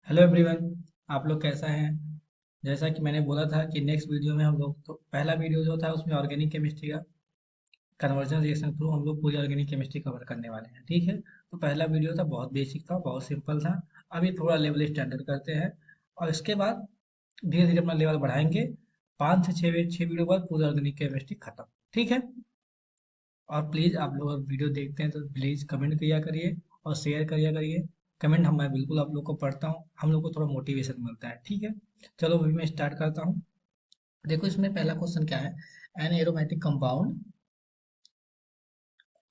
Hello everyone. आप लोग कैसा हैं? जैसा कि मैंने बोला था कि नेक्स्ट वीडियो में हम लोग तो पहला वीडियो जो था उसमें ऑर्गेनिक केमिस्ट्री का कन्वर्जन रिएक्शन थ्रू हम लोग पूरी ऑर्गेनिक केमिस्ट्री कवर करने वाले हैं। ठीक है, तो पहला वीडियो था, बहुत बेसिक था, बहुत सिंपल था। अभी थोड़ा लेवल स्टैंडर्ड करते हैं और इसके बाद धीरे धीरे अपना लेवल बढ़ाएंगे। 5 से 6 वीडियो बाद पूरी ऑर्गेनिक केमिस्ट्री खत्म। ठीक है। और प्लीज़ आप लोग अगर वीडियो देखते हैं तो प्लीज़ कमेंट किया करिए और शेयर करिए करिए। कमेंट हम मैं बिल्कुल आप लोग को पढ़ता हूँ, हम लोग को थोड़ा मोटिवेशन मिलता है। ठीक है, चलो अभी मैं स्टार्ट करता हूँ। देखो इसमें पहला क्वेश्चन क्या है। An aromatic compound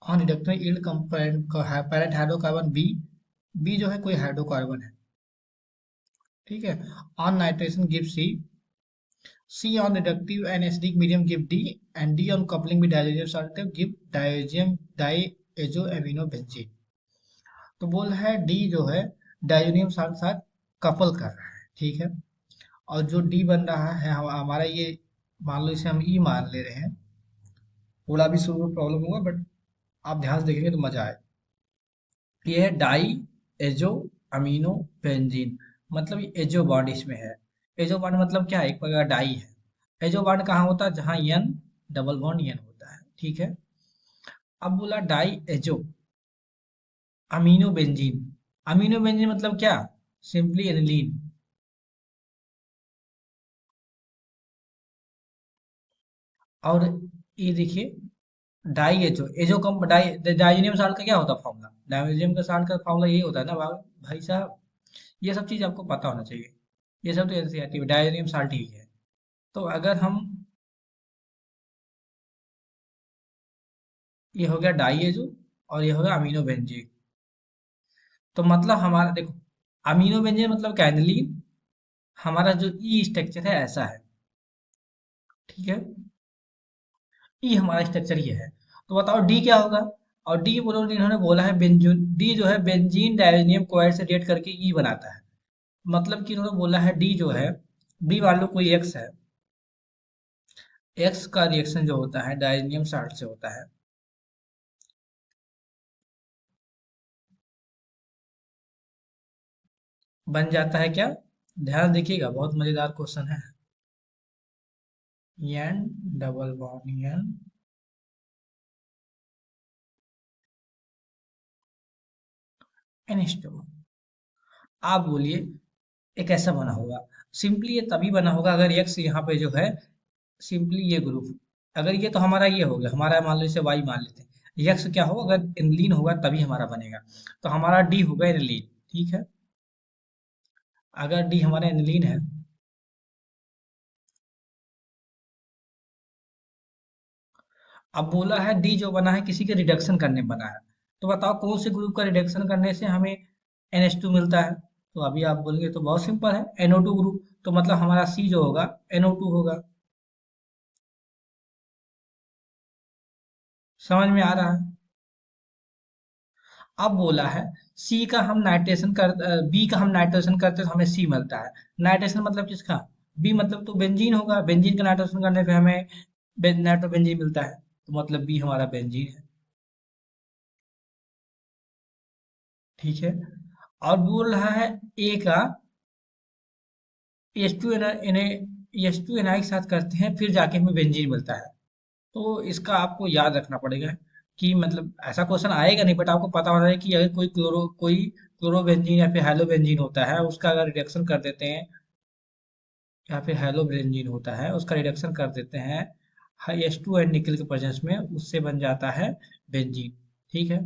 on reduction yield parent hydrocarbon B. B जो है कोई हाइड्रोकार्बन है। ठीक है। On nitration give C. C on reductive and acidic medium give D. And D on coupling with diazonium salt give diazem diazo amino benzene. तो बोल रहा है डी जो है डाइजेनियम साल्ट के साथ कपल कर रहा है। ठीक है। और जो डी बन रहा है हमारा ये, मान लो इसे हम ई मान ले रहे हैं। थोड़ा भी शुरू में प्रॉब्लम होगा बट आप ध्यान से देखेंगे तो मजा आए। ये है डाई एजो अमीनो बेंजीन। मतलब ये एजो बॉन्ड इसमें है। एजो बॉन्ड मतलब क्या है, एक प्रकार का डाई है। एजो बॉन्ड कहाँ होता है, जहाँ एन डबल बॉन्ड एन होता है। ठीक है। अब बोला diazo amino benzene. Amino benzene मतलब क्या, सिंपली एनिलीन। और ये देखिए डाई एचओ एजो कम डाई डाइजीनियम साल्ट का क्या होता है फॉर्मूला, डाइजीनियम का साल्ट का फॉर्मूला यही होता है ना भाई साहब। ये सब चीज आपको पता होना चाहिए। ये सब तो एनसीईआरटी में डाइजीनियम साल्ट ही है। तो अगर हम, ये हो गया डाई एजो और ये हो गया अमीनो बेंजीन। तो मतलब हमारा देखो, अमीनो बेंजीन मतलब कैनलीन। हमारा जो ई स्ट्रक्चर है ऐसा है। ठीक है। ई हमारा स्ट्रक्चर ये है। तो बताओ डी क्या होगा। और डी बोलो, इन्होंने बोला है बेंजून, डी जो है बेंजीन डायनियम क्लोराइड से रिएक्ट करके ई बनाता है। मतलब कि उन्होंने बोला है डी जो है, डी मान लो कोई एक्स है। एक्स का रिएक्शन जो होता है डायनियम साल्ट से होता है, बन जाता है क्या। ध्यान देखिएगा, बहुत मजेदार क्वेश्चन है। N double bond N N. आप बोलिए ये कैसा बना होगा। सिंपली ये तभी बना होगा अगर एक्स यहाँ पे जो है, सिंपली ये ग्रुप, अगर ये तो हमारा ये हो गया, हमारा मान लो इसे वाई मान लेते हैं। यक्स क्या होगा, अगर एनिलीन होगा तभी हमारा बनेगा। तो हमारा डी होगा एनिलीन। ठीक है। अगर डी हमारा एनिलीन है, अब बोला है डी जो बना है किसी के रिडक्शन करने में बना है। तो बताओ कौन से ग्रुप का रिडक्शन करने से हमें NH2 मिलता है। तो अभी आप बोलेंगे तो बहुत सिंपल है, NO2 ग्रुप। तो मतलब हमारा सी जो होगा NO2 होगा। समझ में आ रहा है। अब बोला है सी का हम नाइट्रेशन कर, बी का हम नाइट्रेशन करते तो हमें सी मिलता है। नाइट्रेशन मतलब किसका, बी मतलब तो बेंजीन होगा, बेंजीन का नाइट्रेशन करने पे हमें नाइट्रोबेंजीन मिलता है। तो मतलब बी हमारा बेंजीन है। ठीक है। और बोल रहा है ए का H2 Na के साथ करते हैं फिर जाके हमें बेंजीन मिलता है। तो इसका आपको याद रखना पड़ेगा कि मतलब ऐसा क्वेश्चन आएगा नहीं बट आपको पता होना है कि अगर कोई क्लोरोबेंजीन या फिर हेलोबेंजीन होता है उसका अगर रिडक्शन कर देते हैं, या फिर हेलोबेंजीन होता है उसका रिडक्शन कर देते हैं H2 एंड निकल के प्रेजेंस में, उससे बन जाता है बेंजीन। ठीक है।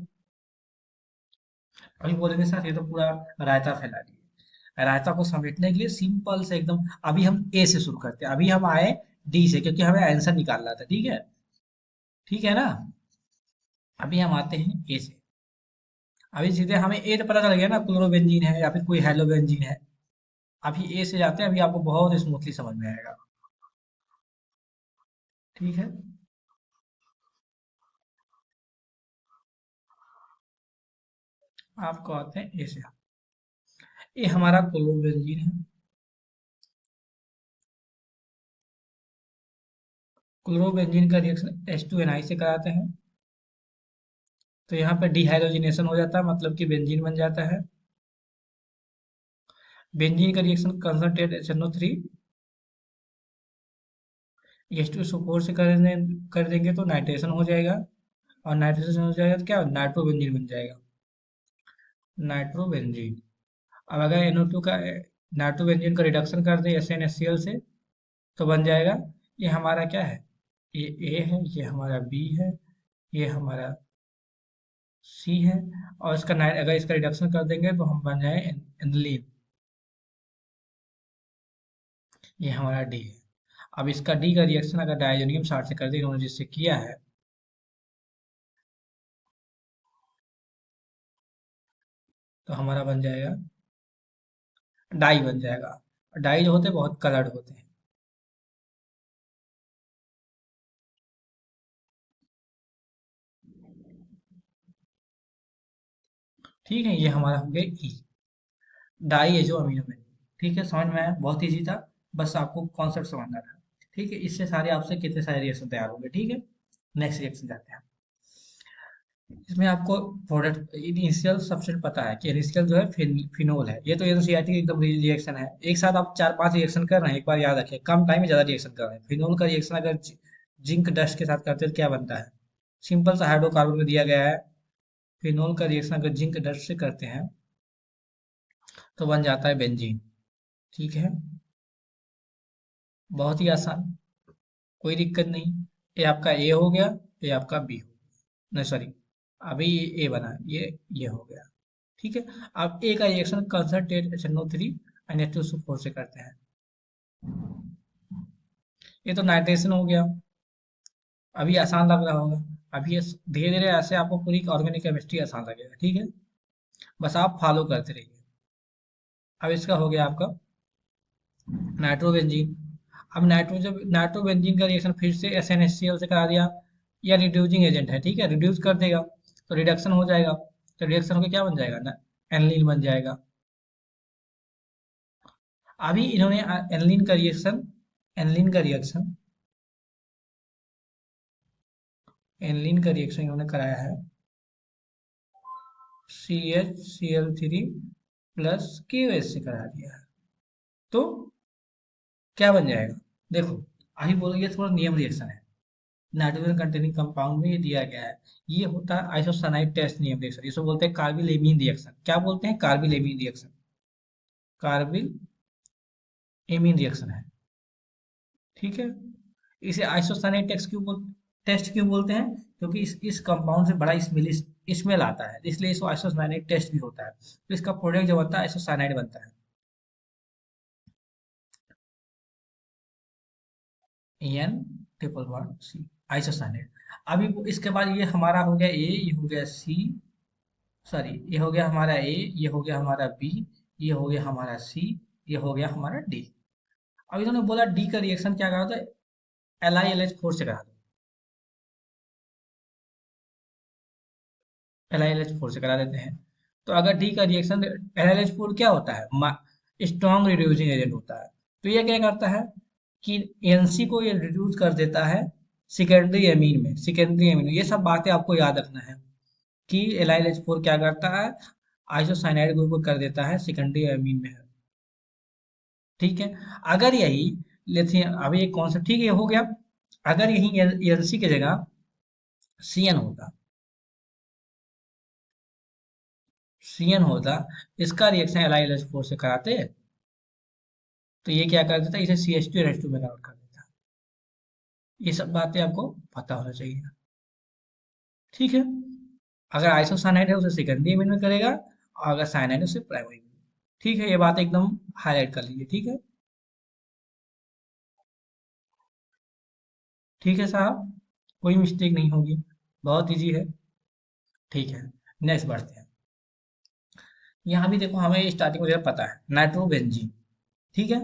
अभी बोलने के साथ ये तो पूरा रायता फैला दिए। रायता को समेटने के लिए सिंपल से एकदम, अभी हम ए से शुरू करते हैं। अभी हम आए डी से क्योंकि हमें आंसर निकालना था। ठीक है। ठीक है ना। अभी हम आते हैं ए से। अभी सीधे हमें ए तो पता चल गया ना, क्लोरोबेंजीन है या फिर कोई हेलोबेंजीन है। अभी ए से जाते हैं, अभी आपको बहुत स्मूथली समझ में आएगा। ठीक है। आपको आते हैं ए से। ये हमारा क्लोरोबेंजीन है। क्लोरोबेंजीन का रिएक्शन H2Na से कराते हैं। तो यहाँ पे डिहाइड्रोजनेशन हो जाता है, मतलब कि बेंजीन बन जाता है। बेंजीन का रिएक्शन कंसंट्रेट HNO3 H2SO4 से कर देंगे तो नाइट्रेशन हो जाएगा, और नाइट्रेशन हो जाएगा तो क्या नाइट्रोबेंजीन बन जाएगा, नाइट्रोबेंजीन। अब अगर NO2 का नाइट्रोबेंजीन का रिडक्शन कर दें SnHCl से तो बन जाएगा, ये हमारा क्या है, ये ए है, ये हमारा बी है, ये हमारा सी है, और इसका अगर इसका रिडक्शन कर देंगे तो हम बन जाए एनिलीन, ये हमारा डी है। अब इसका डी का रिएक्शन अगर डायजोनियम 60 से कर देंगे, उन्होंने जिससे किया है, तो हमारा बन जाएगा डाई बन जाएगा। डाई जो होते हैं बहुत कलर्ड होते हैं। ठीक है, ये हमारा हो गया ई, डाई है जो अमीनो में। ठीक है, समझ में आया, बहुत इजी था, बस आपको कॉन्सेप्ट समझना था। ठीक है, इससे सारे आपसे कितने सारे रिएक्शन तैयार होंगे। ठीक है, नेक्स्ट रिएक्शन जाते हैं। इसमें आपको प्रोडक्ट इनिशियल सब्सटेंस पता है कि इनिशियल जो है फिनोल है, ये तो सीआरटी एकदम रिएक्शन है। एक साथ आप 4-5 रिएक्शन कर रहे हैं, एक बार याद रखिए, कम टाइम में ज्यादा रिएक्शन कर रहे हैं। फिनोल का रिएक्शन अगर जिंक डस्ट के साथ करते हैं तो क्या बनता है, सिंपल सा हाइड्रोकार्बन में दिया गया है। फिनोल का रिएक्शन अगर जिंक डस्ट से करते हैं तो बन जाता है बेंजीन। ठीक है, बहुत ही आसान, कोई दिक्कत नहीं। ये आपका ए हो गया, ये आपका बी हो गया, नहीं सॉरी, अभी ये ए बना, ये हो गया। ठीक है, अब ए का रिएक्शन कंसंट्रेट HNO3 NH2SO4 से करते हैं, ये तो नाइट्रेशन हो गया। अभी आसान लग रहा होगा, अभी ये धीरे धीरे ऐसे आपको पूरी ऑर्गेनिक केमिस्ट्री आसान लगेगा। ठीक है, बस आप फॉलो करते रहिए। अब इसका हो गया आपका नाइट्रोबेंजीन। अब नाइट्रोबेंजीन का रिएक्शन फिर से SnHCl से करा दिया, या रिड्यूसिंग एजेंट है, ठीक है, रिड्यूस कर देगा तो रिडक्शन हो जाएगा, तो रिडक्शन होकर क्या बन जाएगा ना, एनिलीन बन जाएगा। अभी इन्होंने एनिलीन का रिएक्शन एनिलीन का रिएक्शन इन्होंने कराया है CHCl3 प्लस KOH से करा दिया है, तो क्या बन जाएगा, देखो, अभी बोलेंगे थोड़ा नियम रिएक्शन है, नाइट्रोजन कंटेनिंग कंपाउंड में ये दिया गया है। ये होता है आइसोसाइनाइड टेस्ट नियम रिएक्शन, इसको बोलते हैं कार्बिलेमीन रिएक्शन। क्या बोलते हैं, कार्बिलेमीन रिएक्शन, कार्बिल एमीन रिएक्शन है। ठीक है, इसे आइसोसाइनाइड टेस्ट क्यों बोलते हैं, क्योंकि इस कंपाउंड से बड़ा स्मेल आता है, इसलिए इसको आइसोसाइनाइड टेस्ट भी होता है। तो इसका प्रोडक्ट जो बनता है आइसोसाइनाइड बनता है, एन ट्रिपल वन सी, आइसोसाइनाइड। अभी इसके बाद ये हमारा हो गया ए, ये हो गया सी, सॉरी, ये हो गया हमारा ए, ये हो गया हमारा बी, ये हो गया हमारा सी, ये हो गया हमारा डी। अब इन्होंने बोला डी का रिएक्शन क्या करा था, LiLH4 से करा दो, LiLH4 से करा देते हैं। तो अगर डी का रिएक्शन, LiLH4 क्या होता है, स्ट्रॉन्ग रिड्यूसिंग एजेंट होता है। तो ये क्या करता है कि एनसी को ये रिड्यूस कर देता है सेकेंडरी एमीन में। ये सब बातें आपको याद रखना है कि LiLH4 क्या करता है, आइसोसाइनाइड ग्रुप को कर देता है सेकेंडरी एमीन में। ठीक है, अगर यही लिथियम, अभी एक कॉन्सेप्ट, ठीक है, ये हो गया। अगर यही एनसी की जगह सीएन होता, सीएन होता, इसका रिएक्शन LiLH4 से कराते, तो ये क्या कर देता, इसे CH2 NH2 में कन्वर्ट कर देता। ये सब बातें आपको पता होना चाहिए। ठीक है, अगर आइसोसाइनाइड है उसे सेकेंडरी एमीन में करेगा, और अगर साइनाइड है उसे प्राइमरी में। ठीक है, ये बात एकदम हाईलाइट कर लीजिए। ठीक है, ठीक है साहब, कोई मिस्टेक नहीं होगी, बहुत इजी है। ठीक है, नेक्स्ट बढ़ते हैं। यहाँ भी देखो, हमें स्टार्टिंग में पता है नाइट्रोबेंजीन। ठीक है,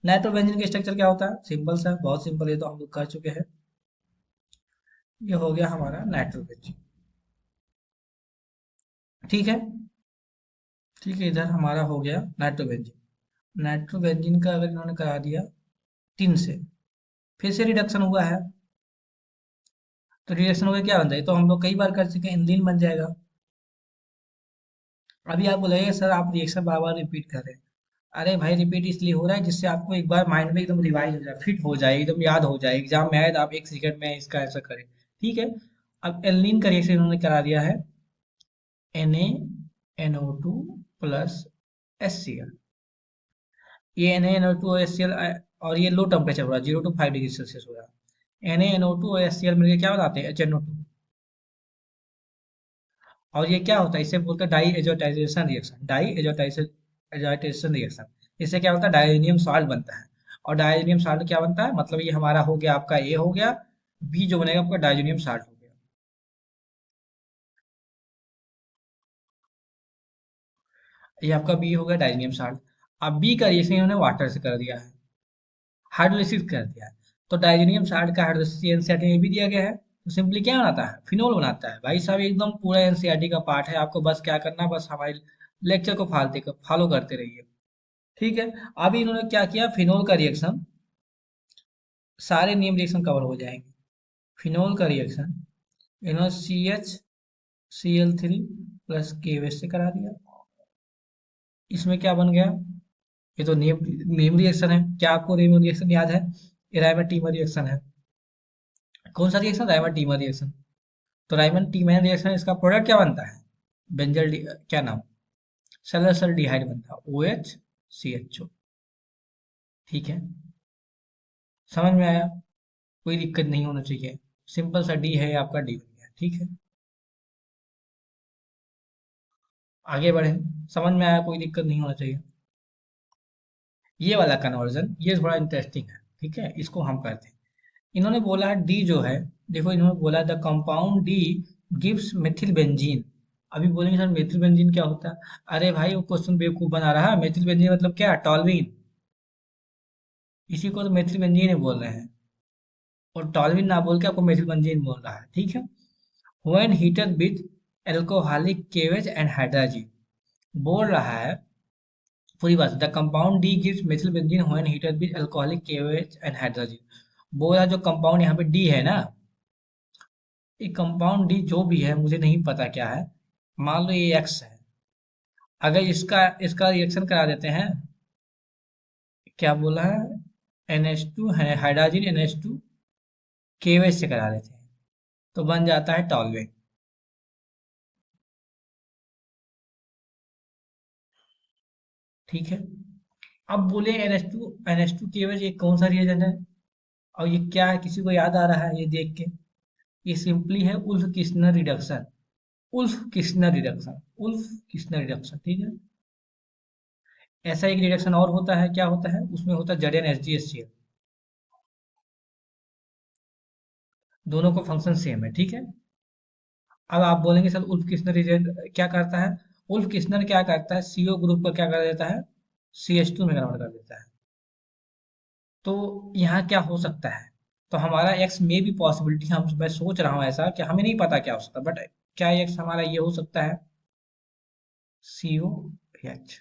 नाइट्रोबेंजीन का स्ट्रक्चर क्या होता है, सिंपल सा, बहुत सिंपल, ये तो हम लोग कर चुके हैं। ये हो गया हमारा नाइट्रोबेंजीन। ठीक है, ठीक है, इधर हमारा हो गया नाइट्रोबेंजीन। नाइट्रोबेंजीन का अगर इन्होंने करा दिया टिन से, फिर से रिडक्शन हुआ है, तो रिडक्शन होकर क्या बन जाएगा, तो हम लोग कई बार कर चुके हैं, एनिलीन बन जाएगा। अभी आप बोलेंगे सर आप रिएक्शन बार बार रिपीट कर रहे हैं, अरे भाई रिपीट इसलिए हो रहा है जिससे आपको एक बार माइंड में एकदम रिवाइज हो जाए, फिट हो जाए, एकदम याद हो जाए, एग्जाम में आए तो आप एक सेकंड में इसका आंसर करें। ठीक है। अब एल्नीन का रिएक्शन इन्होंने करा दिया है, Na NO2 प्लस HCl। ये Na NO2 और HCl, और ये लो टेम्परेचर हो रहा है, 0 to 5 डिग्री सेल्सियस हो रहा है। Na NO2 और HCl मिलकर क्या बनाते हैं, HNO2। और ये क्या होता है, इसे बोलते हैं diazotization reaction, diazotization reaction. इससे क्या होता है, डायजोनियम सॉल्ट बनता है। और डायजोनियम सॉल्ट क्या बनता है, मतलब ये हमारा हो गया, आपका ए हो गया, बी जो बनेगा आपका डायजोनियम सॉल्ट हो गया। ये आपका बी हो गया डायजोनियम सॉल्ट। अब बी का रिएक्शन इन्होंने वाटर से कर दिया है, हाइड्रोलिसिस कर दिया है। तो डायजोनियम सॉल्ट का हाइड्रोलिसिस एनसीईआरटी में भी दिया गया है। तो सिंपली क्या बनाता है, फिनोल बनाता है। भाई साहब एकदम पूरा एनसीईआरटी का पार्ट है, आपको बस क्या करना है, बस हमारे लेक्चर को फॉलो करते रहिए। ठीक है। अभी इन्होंने क्या किया, फिनोल का रिएक्शन, सारे नेम रिएक्शन कवर हो जाएंगे। फिनोल का रिएक्शन इन्होंने CH Cl3 प्लस KOH से करा दिया। इसमें क्या बन गया, ये तो नेम रिएक्शन है। क्या आपको नेम रिएक्शन याद है, ये रायमंड टीमर रिएक्शन है। कौन सा रिएक्शन, रायमंड टीमर रिएक्शन। तो रायमंड टीमर रिएक्शन, इसका प्रोडक्ट क्या बनता है, क्या नाम, सल्फरसल्डिहाइड बनता है, OH CHO। ठीक है, समझ में आया, कोई दिक्कत नहीं होना चाहिए। सिंपल सा डी है, आपका डी बन गया। ठीक है, आगे बढ़े, समझ में आया, कोई दिक्कत नहीं होना चाहिए। ये वाला कन्वर्जन ये थोड़ा इंटरेस्टिंग है। ठीक है, इसको हम करते हैं। इन्होंने बोला डी जो है, देखो इन्होंने बोला the compound D gives methyl benzene. अभी बोलेंगे सर मेथिल बेंजीन क्या होता है, अरे भाई वो क्वेश्चन बेवकूफ बना रहा है। मेथिल बेंजीन मतलब क्या, टॉल्वीन। इसी को तो मेथिल बेंजीन ही बोल रहे हैं, और टॉल्वीन ना बोल के आपको मेथिल बेंजीन बोल रहा है। ठीक है। व्हेन हीटेड विद एल्कोहलिक केवेज एंड हाइड्रोजन, बोल रहा है पूरी बात, the compound D gives methyl benzene when heated with alcoholic केवेज एंड हाइड्रोजन। बोला जो कंपाउंड यहाँ पे डी है ना, ये कंपाउंड डी जो भी है, मुझे नहीं पता क्या है, मान लो ये एक्स है। अगर इसका इसका रिएक्शन करा देते हैं, क्या बोला है, NH2 है, हाइड्रोजन NH2 केवेज से करा देते हैं, तो बन जाता है टॉलवेट। ठीक है। अब बोले NH2 केवेज ये कौन सा रिएजेंट है, और ये क्या है, किसी को याद आ रहा है ये देख के, ये सिंपली है Wolff Kishner reduction. Wolff Kishner reduction, Wolff Kishner reduction. ठीक है। ऐसा एक रिडक्शन और होता है, क्या होता है उसमें, होता है ZnHgHCl। दोनों का फंक्शन सेम है। ठीक है। अब आप बोलेंगे सर उल्फ किस्नर रिएजेंट क्या करता है, उल्फ किस्नर क्या करता है, CO ग्रुप को क्या कर देता है, CH2 में कन्वर्ट कर देता है। तो यहाँ क्या हो सकता है, तो हमारा एक्स में भी पॉसिबिलिटी, हम मैं सोच रहा हूँ ऐसा कि हमें नहीं पता क्या हो सकता, बट क्या एक्स हमारा ये हो सकता है, COH।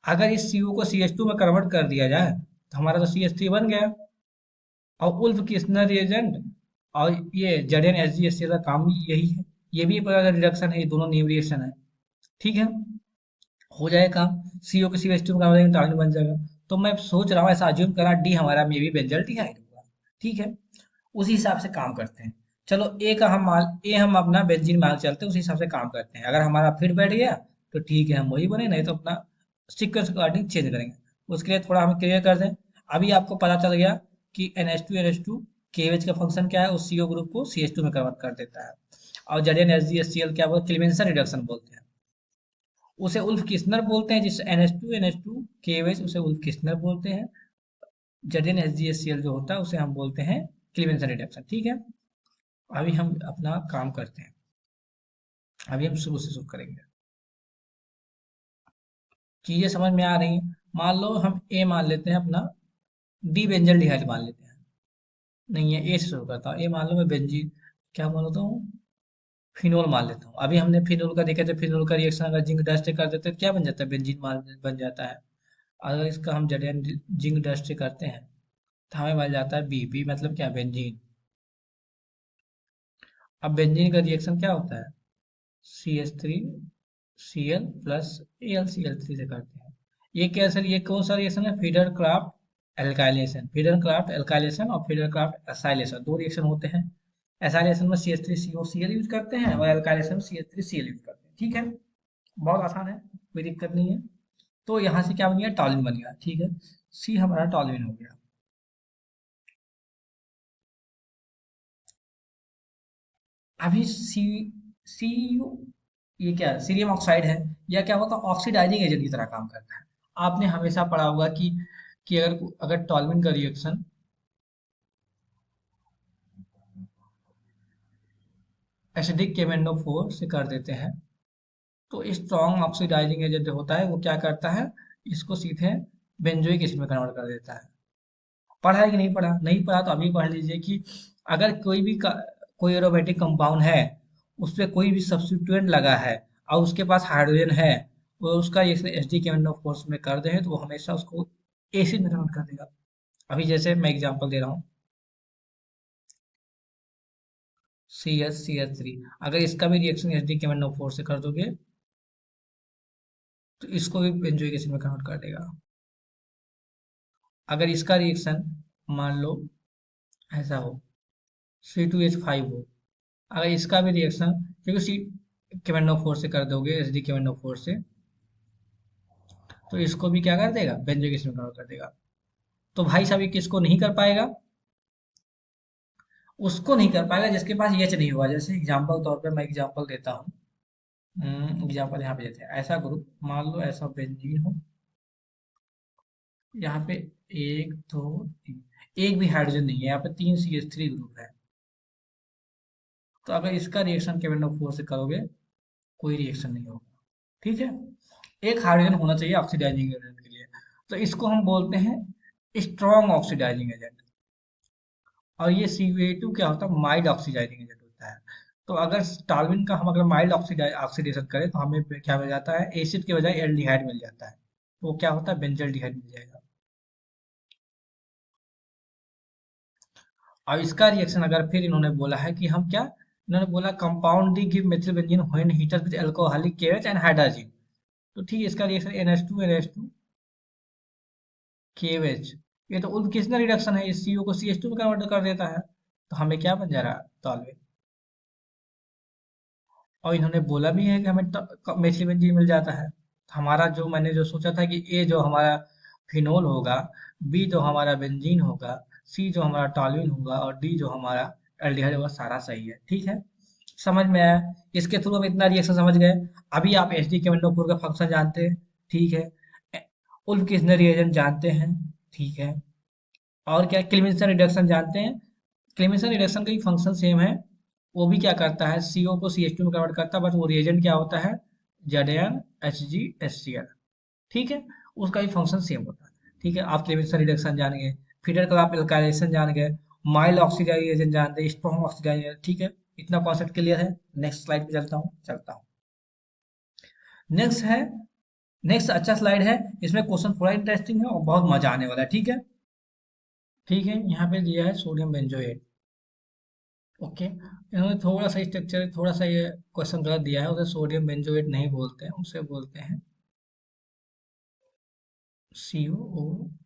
अगर इस CO को CH2 में कन्वर्ट कर दिया जाए तो हमारा तो CH3 बन गया। और उल्फ किस्नर रिएजेंट और ये ZnHgHCl का काम भी यही है, ये भी एक प्रकार का रिडक्शन है, ये दोनों नेम रिएक्शन है। ठीक है, हो जाएगा काम, CO के CH2 में कन्वर्ट करेंगे तो बन जाएगा। तो मैं सोच रहा हूँ ऐसा अज्यूम करा, डी हमारा मे भी बेंजल्टिहाइड होगा। ठीक है, उसी हिसाब से काम करते हैं। चलो ए हम अपना बेंजीन मान के चलते हैं, उसी हिसाब से काम करते हैं। अगर हमारा फिट बैठ गया तो ठीक है, हम वही बने, नहीं तो अपना सीक्वेंस अकॉर्डिंग चेंज करेंगे। उसके लिए थोड़ा हम क्लियर कर दें। अभी आपको पता चल गया कि NH2 KOH का फंक्शन क्या है, उस CO ग्रुप को CH2 में कन्वर्ट कर देता है। और ZnHgHCl क्या बोलते हैं, क्लीवेंसन रिडक्शन बोलते हैं। उसे उल्फ किस्नर बोलते हैं, जिस NH2 KOH उसे उल्फ किस्नर बोलते हैं। ZnHgHCl जो होता है उसे हम बोलते हैं क्लीवेंसन रिडक्शन। ठीक है। अभी हम अपना काम करते हैं, अभी हम शुरू से शुरू करेंगे। चीजें समझ में आ रही हैं। मान लो हम ए मान लेते हैं अपना, डी बेंजल डिहाइड मान लेते हैं। नहीं है, ए से शुरू करता हूँ। ए मान लो मैं बेंजीन, क्या मान लेता हूँ, फिनोल मान लेता हूँ। अभी हमने फिनोल का देखा था, फिनोल का रिएक्शन अगर जिंक डस्ट से कर देते हैं तो क्या बन जाता है, बेंजीन मान बन जाता है। अगर इसका हम जड़ियन जिंक डस्ट से करते हैं तो हमें मिल जाता है बी मतलब क्या, बेंजीन। अब बेंजीन का रिएक्शन क्या होता है, CH3 Cl प्लस AlCl3 से करते हैं। ये क्या सर, ये कौन सा रिएक्शन है? Feeder craft alkylation, feeder craft alkylation और फीडर क्राफ्ट एसाइलेशन, दो रिएक्शन होते हैं। एसाइलेशन में CH3COCl यूज करते हैं और एल्काइलेशन में CH3Cl यूज करते हैं। ठीक है, बहुत आसान है, कोई दिक्कत नहीं है। तो यहाँ से क्या बन गया? टॉलिन बन गया। ठीक है, सी हमारा टॉलिन हो गया। अभी सी यू, ये क्या है? सीरियम ऑक्साइड है। या क्या होता है? ऑक्सीडाइजिंग एजेंट की तरह काम करता है। आपने हमेशा पढ़ा होगा कि अगर अगर टॉल्विन का रिएक्शन एसिडिक केमेंडोफोर से कर देते हैं, तो स्ट्रॉन्ग ऑक्सीडाइजिंग एजेंट होता है, वो क्या करता है? इसको सीधे बेंजोइक एसिड में कन्वर्ट कर देता है। पढ़ा है कि नहीं पढ़ा? नहीं पढ़ा तो अभी पढ़ लीजिए कि अगर कोई एरोमेटिक कंपाउंड है, उस पे कोई भी सब्स्टिट्यूएंट लगा है और उसके पास हाइड्रोजन है, वो उसका एस डी केमिकल फोर्स में कर दे तो वो हमेशा उसको एसिड में कन्वर्ट कर देगा। अभी जैसे मैं एग्जांपल दे रहा हूँ, CH3, अगर इसका भी reaction S D chemical four से कर दोगे तो इसको भी बेंजोइक एसिड में कन्वर्ट कर देगा। अगर इसका रिएक्शन मान लो ऐसा हो, C2H5 हो, अगर इसका भी रिएक्शन, क्योंकि सी केमेंडो फोर से कर दोगे एस डी केमेंडो फोर से, तो इसको भी क्या कर देगा? बेंजोइक एसिड में कन्वर्ट कर देगा। तो भाई साहब ये किसको नहीं कर पाएगा? उसको नहीं कर पाएगा जिसके पास एच नहीं होगा। जैसे एग्जांपल तौर पे मैं एग्जांपल देता हूँ, एग्जांपल यहाँ पे देते हैं। ऐसा ग्रुप मान लो, ऐसा बेंजीन हो, यहाँ पे एक दो तीन, एक भी हाइड्रोजन नहीं है, यहाँ पे 3 CH3 ग्रुप है। तो अगर इसका रिएक्शन केमेंडो फोर से करोगे, कोई रिएक्शन नहीं होगा। ठीक है, एक हाइड्रोजन होना चाहिए ऑक्सीडाइजिंग एजेंट के लिए। तो इसको हम बोलते हैं स्ट्रॉन्ग ऑक्सीडाइजिंग एजेंट। और ये CuA2 क्या होता है? माइल्ड ऑक्सीडाइजिंग एजेंट होता है। तो अगर टाल्विन का हम अगर माइल्ड ऑक्सीडेशन करें तो हमें क्या मिल जाता है? एसिड के बजाय एल्डिहाइड मिल जाता है। तो वो क्या होता है? बेंजल्डिहाइड मिल जाएगा। और इसका रिएक्शन अगर फिर इन्होंने बोला है कि हम क्या, इन्होंने बोला compound D give methyl benzene when heated with alcoholic KH and hydrogen. तो ठीक है, इसका रिएक्शन NH2 KOH, ये तो उल्किस्नर रिडक्शन है, इस CO को CH2 में कन्वर्ट कर देता है। तो हमें क्या बन जा रहा है? टॉलवेट। और इन्होंने बोला भी है कि हमें मेथिल बेंजीन मिल जाता है। तो हमारा जो मैंने जो सोचा था कि ए जो हमारा फिनोल होगा, बी जो हमारा बेंजीन होगा, सी जो हमारा टॉलविन होगा और डी जो हमारा एल्डिहाइड होगा, सारा सही है। ठीक है, समझ में आया? इसके थ्रू हम इतना रिएक्शन समझ गए। अभी आप एच डी केमेंडोफोर का फंक्शन जानते हैं। ठीक है, उल्फ किसनर रिएजेंट जानते हैं। ठीक है, और क्या क्लीमिंसन रिडक्शन जानते हैं? क्लीमिंसन रिडक्शन का ही फंक्शन सेम है। वो भी क्या करता है? CO को CH2 में कन्वर्ट करता है, बस वो रिएजेंट क्या होता है? ZnHgHCl। ठीक है, उसका भी फंक्शन सेम होता है। ठीक है, आप क्लीमिंसन रिडक्शन जान गए, फिडर का आप एल्काइलेशन जान गए, माइल्ड ऑक्सीडाइजेशन जानते हैं, स्ट्रॉन्ग ऑक्सीडाइजेशन। ठीक है, इतना कॉन्सेप्ट क्लियर है। नेक्स्ट स्लाइड पे चलता हूँ। नेक्स्ट है, नेक्स्ट अच्छा स्लाइड है। इसमें क्वेश्चन थोड़ा इंटरेस्टिंग है और बहुत मजा आने वाला है। ठीक है, ठीक है, यहाँ पे दिया है सोडियम बेंजोएट। ओके, इन्होंने थोड़ा सा स्ट्रक्चर, थोड़ा सा ये क्वेश्चन गलत दिया है। उसे सोडियम बेंजोएट नहीं बोलते हैं, उसे बोलते हैं COONA।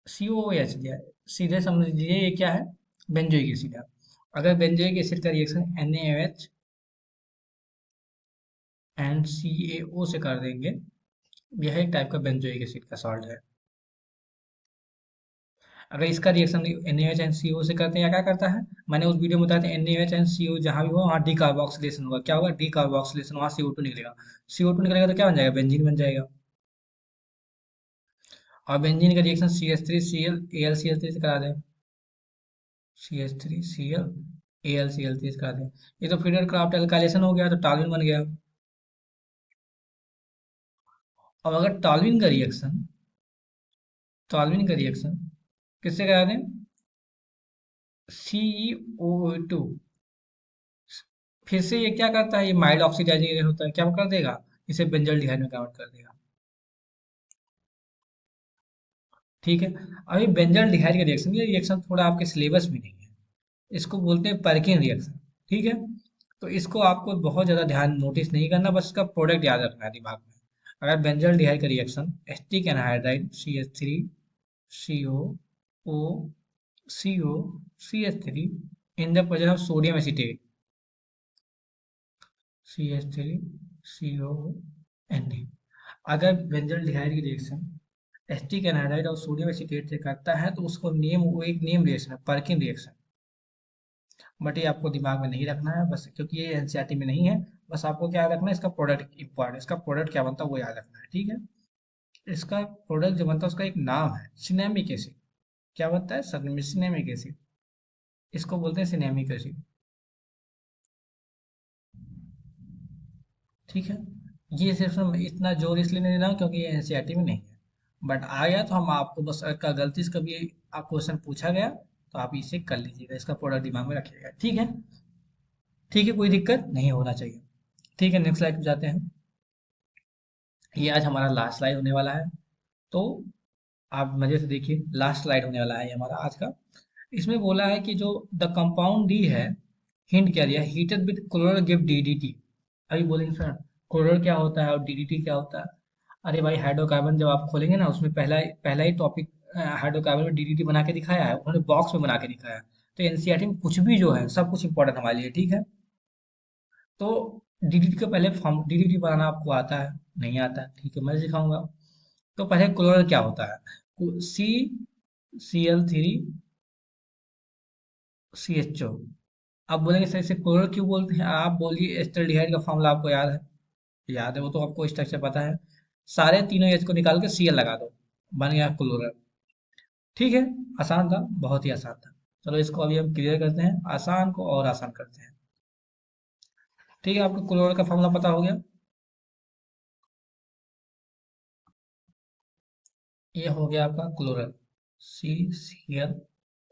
COOH दिया है, सीधे समझ लीजिए ये क्या है? बेंजोइक एसिड है। अगर बेंजोइक एसिड का रिएक्शन NaOH एंड CaO से कर देंगे, यह एक टाइप का बेंजोइक एसिड का सॉल्ट है। अगर इसका रिएक्शन NaOH एंड CO से करते हैं, या क्या करता है? मैंने उस वीडियो में बताया था, NaOH एंड CO जहां भी हो वहाँ डीकार्बोक्सिलेशन होगा। क्या होगा? डीकार्बोक्सिलेशन, वहाँ CO2 निकलेगा। CO2 निकलेगा तो क्या बन जाएगा? बेंजीन बन जाएगा। और बेंजीन का रिएक्शन CH3Cl AlCl3 से करा दें, CH3Cl AlCl3 से करा दें, ये तो फीडर क्राफ्ट एल्काइलेशन हो गया, तो टॉल्विन बन गया। अब अगर टॉल्विन का रिएक्शन किससे करा दें? CO2। फिर से ये क्या करता है? ये माइल्ड ऑक्सीडाइजिंग एजेंट होता है, क्या कर देगा? इसे बेंजल्डिहाइड में कन्वर्ट कर देगा। ठीक है, अभी बेंजल्डिहाइड का रिएक्शन, ये रिएक्शन थोड़ा आपके सिलेबस में नहीं है। इसको बोलते हैं पर्किन रिएक्शन। ठीक है, तो इसको आपको बहुत ज्यादा ध्यान नोटिस नहीं करना, बस इसका प्रोडक्ट याद रखना है दिमाग में। अगर बेंजल डिहाइड का reaction asterisk anhydride CH3 CO O CO CH3 in the presence of sodium acetate CH3 CO Na, अगर बेंजल डिहाइड की रिएक्शन एस्टिक एनहाइड्राइड और सोडियम एसिटेट से करता है तो उसको वो एक नेम रिएक्शन है, पर्किन रिएक्शन। बट ये आपको दिमाग में नहीं रखना है बस, क्योंकि ये एनसीईआरटी में नहीं है। बस आपको क्या याद रखना है, इसका प्रोडक्ट इंपॉर्टेंट, इसका प्रोडक्ट क्या बनता है वो याद रखना है, ठीक है। इसका प्रोडक्ट जो बनता है उसका एक नाम है, सिनेमिक एसिड। क्या बनता है, सिनेमिक एसिड, इसको बोलते हैं सिनेमिक एसिड, ठीक है। ये सिर्फ मैं इतना जोर इसलिए नहीं दे रहा हूँ क्योंकि ये एनसीईआरटी में नहीं है, बट आ गया तो हम आपको बस का गलती से कभी क्वेश्चन पूछा गया तो आप इसे कर लीजिएगा, इसका प्रोडक्ट दिमाग में रखिएगा, ठीक है। ठीक है, कोई दिक्कत नहीं होना चाहिए। ठीक है, नेक्स्ट स्लाइड पे जाते हैं। ये आज हमारा लास्ट स्लाइड होने वाला है, तो आप मजे से देखिए, लास्ट स्लाइड होने वाला है ये हमारा आज का। इसमें बोला है कि जो द कंपाउंड डी है, हिंट क्या दिया, heated with chloral give DDT. अभी बोलेंगे सर क्लोरल क्या होता है और डीडीटी क्या होता है। अरे भाई, हाइड्रोकार्बन जब आप खोलेंगे ना, उसमें पहला पहला ही टॉपिक हाइड्रोकार्बन में डीडीटी बना के दिखाया है, उन्होंने बॉक्स में बना के दिखाया है। तो एनसीईआरटी में कुछ भी जो है सब कुछ इंपॉर्टेंट हमारे लिए, ठीक है। तो डीडीटी का पहले फॉर्म, डीडीटी बनाना आपको आता है, नहीं आता है, ठीक है, मैं सिखाऊंगा। तो पहले क्लोरल क्या होता है, सी Cl3 CHO। अब बोलेंगे सर इसे क्लोरल क्यों बोलते हैं, आप बोलिए एस्टल्डिहाइड का फॉर्मूला आपको याद है, याद है वो तो आपको स्ट्रक्चर पता है, सारे तीनों एच को निकाल के Cl लगा दो, बन गया क्लोरल, ठीक है। आसान था, बहुत ही आसान था। चलो इसको अभी हम क्लियर करते हैं, आसान को और आसान करते हैं। ठीक है, आपको क्लोरल का फॉर्मूला पता हो गया। ये हो गया आपका क्लोरल, CCl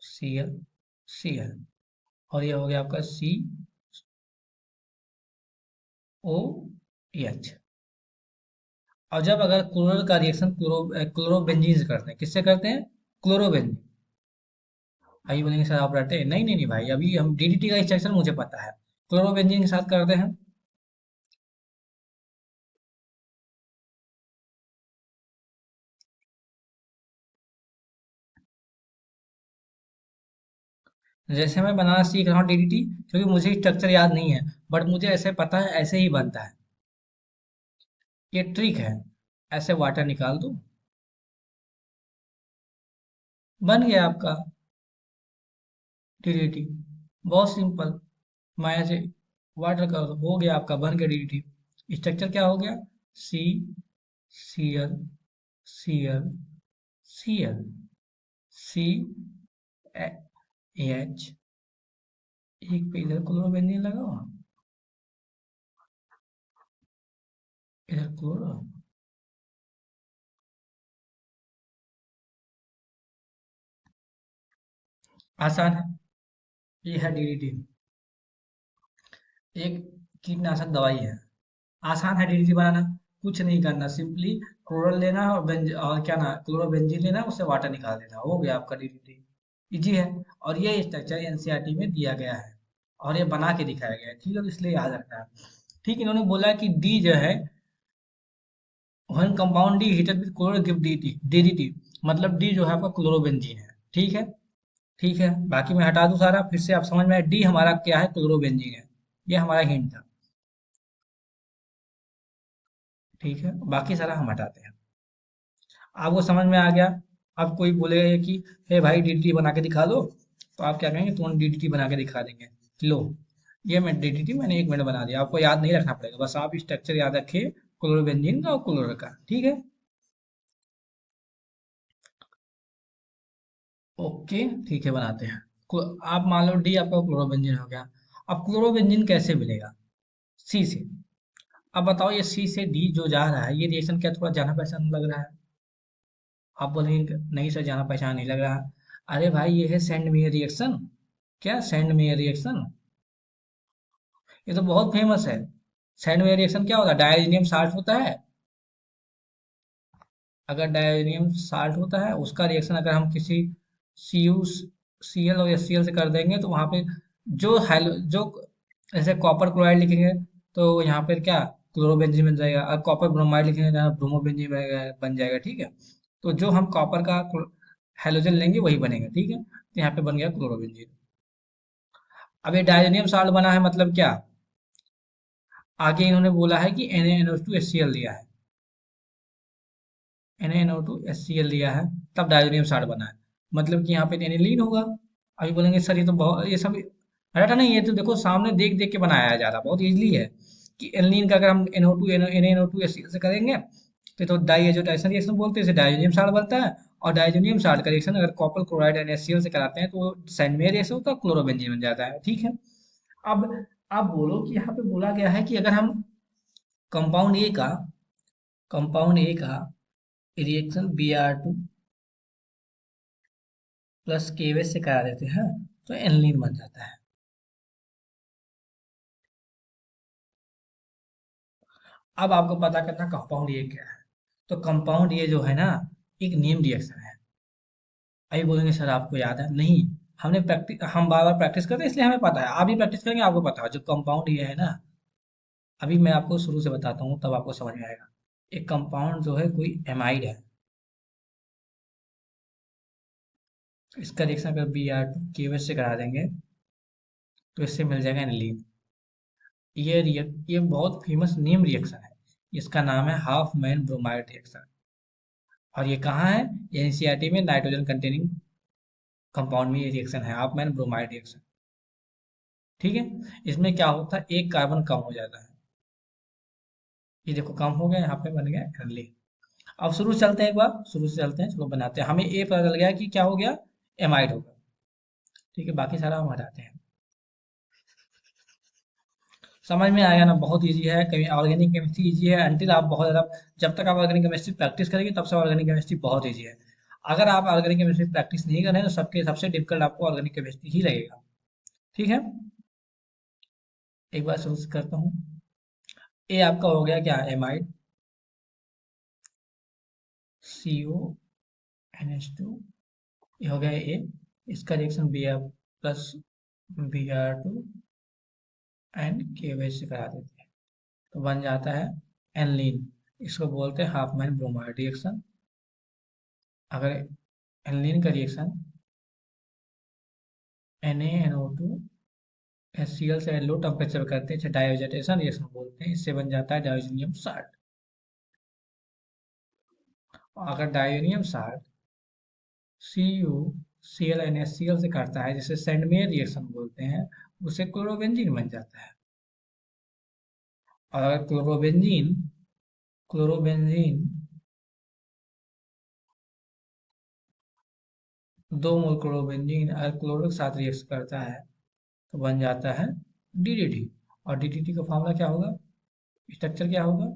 Cl Cl, और ये हो गया आपका COH। और जब अगर क्लोरल का रिएक्शन क्लोरोबेंजीन से करते हैं, किससे करते हैं, क्लोरोबेंजीन। अभी बोलेंगे सर आप रटे, नहीं नहीं नहीं भाई, अभी हम डीडीटी का स्ट्रक्चर मुझे पता है, क्लोरोबेंजीन के साथ करते हैं। जैसे मैं बनाना सीख रहा हूँ डीडीटी, क्योंकि मुझे स्ट्रक्चर याद नहीं है, बट मुझे ऐसे पता है, ऐसे ही बनता है। ये ट्रिक है, ऐसे वाटर निकाल दो, बन गया आपका डीडीटी, बहुत सिंपल। मैं ऐसे वाटर कर दो, हो गया आपका, बन गया डीडीटी। स्ट्रक्चर क्या हो गया, CCl Cl Cl CH, एक पे इधर क्लोरोबेंजीन लगाओ, इधर क्लोरो, आसान है। ये है डीडीटी, एक कीटनाशक दवाई है, आसान है डीडीटी बनाना। कुछ नहीं करना, सिंपली क्लोरल लेना और और क्या ना, क्लोरोबेंजीन लेना, उससे वाटर निकाल देना, हो गया आपका डीडीटी। इजी है। और ये स्ट्रक्चर एनसीईआरटी में दिया गया है और ये बना के दिखाया गया है, ठीक है, तो इसलिए याद रखना है। ठीक, इन्होंने बोला कि डी जो है, one compound D heated with chloro give DDT, मतलब डी जो है आपका क्लोरोबेंजीन है, ठीक है। ठीक है, बाकी मैं हटा दूं सारा, फिर से आप समझ में आए, डी हमारा क्या है, क्लोरोबेंजीन है। ये हमारा हिंट था, ठीक है, बाकी सारा हम हटाते हैं। आपको समझ में आ गया। अब कोई बोलेगा कि हे भाई डीडीटी बना के दिखा दो, तो आप क्या कहेंगे, तुरंत डीडीटी बना के दिखा देंगे। लो, ये मैं डीडीटी मैंने 1 मिनट बना दिया, आपको याद नहीं रखना पड़ेगा, बस आप स्ट्रक्चर याद रखिए, क्लोरोबेंजीन का और क्लोरो का, ठीक है। ओके, ठीक है, बनाते हैं। आप मान लो डी आपका क्लोरोबेंजीन हो गया। अब क्लोरोबेंजीन कैसे मिलेगा, सी से। अब बताओ, ये सी से डी जो जा रहा है, ये रिएक्शन क्या थोड़ा जाना पहचान लग रहा है। आप बोलेंगे नहीं सर, जाना पहचान नहीं लग रहा। अरे भाई, ये है सेंड मेयर रिएक्शन। क्या, सेंड मेयर रिएक्शन, ये तो बहुत फेमस है। सेंड मेयर रिएक्शन क्या होता है, डायजोनियम साल्ट होता है। अगर डायजोनियम साल्ट होता है, उसका रिएक्शन अगर हम किसी CuCl और HCl से कर देंगे, तो वहां पे जो जैसे कॉपर क्लोराइड लिखेंगे, तो यहाँ पर क्या, क्लोरोबेंजीन बन जाएगा। और कॉपर ब्रोमाइड लिखेंगे ना, ब्रोमोबेंजीन बन जाएगा। ठीक है, तो जो हम कॉपर का हेलोजन लेंगे वही बनेगा। ठीक है, तो यहाँ पे बन गया क्लोरोबेंजीन। अब ये डायजोनियम साल्ट बना है मतलब क्या, आगे इन्होंने बोला है कि NaNO2HCl दिया है, NaNO2HCl दिया है, तब डायजोनियम साल्ट बना है, मतलब कि यहाँ पे एनिलीन होगा। अभी बोलेंगे सर ये तो बहुत, ये सब रटा नहीं, ये तो देखो सामने देख देख के बनाया है, ज्यादा बहुत इजली है। कि एनिलीन का अगर हम NaNO2HCl से करेंगे तो डाई एजोटेशन रिएक्शन बोलते हैं, इसे डायजोनियम साल्ट बनता है। और डायजोनियम साल्ट का रिएक्शन अगर कॉपर क्लोराइड NaCl से कराते हैं तो सैंडमेयर रिएक्शन होता है, क्लोरोबेंजीन बन जाता है। ठीक है, अब आप बोलो कि यहाँ पे बोला गया है कि अगर हम कंपाउंड ए का कंपाउंड ए का रिएक्शन Br2 प्लस KOH से करा देते हैं तो एनिलीन बन जाता है। अब आपको पता करना कंपाउंड ए क्या है। तो कंपाउंड ए जो है ना, एक नेम रिएक्शन है। अभी बोलेंगे सर आपको याद है नहीं, हमने प्रैक्टिस, हम बार बार प्रैक्टिस करते हैं इसलिए हमें पता है। आप भी प्रैक्टिस करेंगे आपको पता है जो कंपाउंड ये है ना। अभी मैं आपको शुरू से बताता हूँ तब आपको समझ में आएगा। एक कंपाउंड जो है कोई एमाइड है, इसका रिएक्शन अगर Br2 KOH से करा देंगे तो इससे मिल जाएगा एनिलीन। ये बहुत फेमस नेम रिएक्शन है, इसका नाम है हाफ मैन ब्रोमाइड रिएक्शन। और ये कहाँ है, ये एनसीईआरटी में नाइट्रोजन कंटेनिंग कंपाउंड में ये रिएक्शन है, हाफ मैन ब्रोमाइड रिएक्शन। ठीक है, इसमें क्या होता है, एक कार्बन कम हो जाता है। ये देखो कम हो गया, यहाँ पे बन गया एनिलीन। अब शुरू से चलते हैं, एक बार शुरू से चलते हैं, चलो बनाते हैं। हमें ये पता चल गया कि क्या हो गया, एमाइड होगा। ठीक है, बाकी सारा हम हटाते हैं। समझ में आएगा ना, बहुत इजी है। कभी ऑर्गेनिक केमिस्ट्री इजी है अंटिल आप बहुत ज़्यादा, जब तक आप ऑर्गेनिक केमिस्ट्री प्रैक्टिस करेंगे तब से ऑर्गेनिक केमिस्ट्री बहुत इजी है। अगर आप ऑर्गेनिक केमिस्ट्री प्रैक्टिस नहीं करें तो सबके सबसे डिफिकल्ट आपको ऑर्गेनिक केमिस्ट्री ही लगेगा। ठीक है, एक बार शुरू से करता हूँ। ए आपका हो गया क्या, एमाइड, CO NH2, ये हो गया ए। इसका रिएक्शन Br+Br2 एंड KOH से करा देते हैं तो बन जाता है एनलीन। इसको बोलते हैं हाफ मैन ब्रोमाइड रिएक्शन। अगर एनलीन का रिएक्शन NaNO2HCl से लो टेम्परेचर करते हैं, डायोजेटेशन रिएक्शन बोलते हैं, इससे बन जाता है डायोनियम साल्ट। अगर डायोनियम साल्ट CuCl NaCl से करता है, जिसे सैंडमेयर रिएक्शन बोलते हैं, उसे क्लोरोबेंजीन बन जाता है। और अगर क्लोरोबेंजीन क्लोरोबेंजीन 2 मोल क्लोरोबेंजीन अगर क्लोरो के साथ रिएक्ट करता है तो बन जाता है DDT। और DDT का फॉर्मूला क्या होगा, स्ट्रक्चर क्या होगा,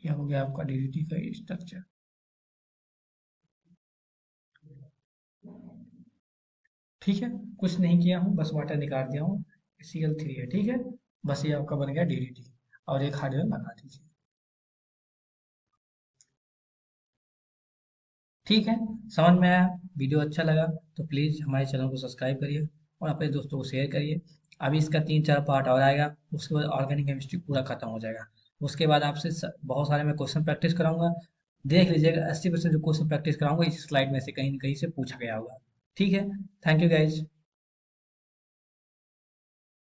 यह हो गया आपका DDT का स्ट्रक्चर। ठीक है, कुछ नहीं किया हूँ, बस वाटर निकाल दिया हूँ, Cl3 है। ठीक है, बस ये आपका बन गया DDT। और एक हाइड्रोजन लगा दीजिए। ठीक है, समझ में आया। वीडियो अच्छा लगा तो प्लीज़ हमारे चैनल को सब्सक्राइब करिए और अपने दोस्तों को शेयर करिए। अभी इसका 3-4 पार्ट और आएगा, उसके बाद ऑर्गेनिक केमिस्ट्री पूरा खत्म हो जाएगा। उसके बाद आपसे बहुत सारे मैं क्वेश्चन प्रैक्टिस कराऊंगा। देख लीजिएगा 80% जो क्वेश्चन प्रैक्टिस कराऊंगा इस स्लाइड में से कहीं न कहीं से पूछा गया होगा। ठीक है, थैंक यू गाइज।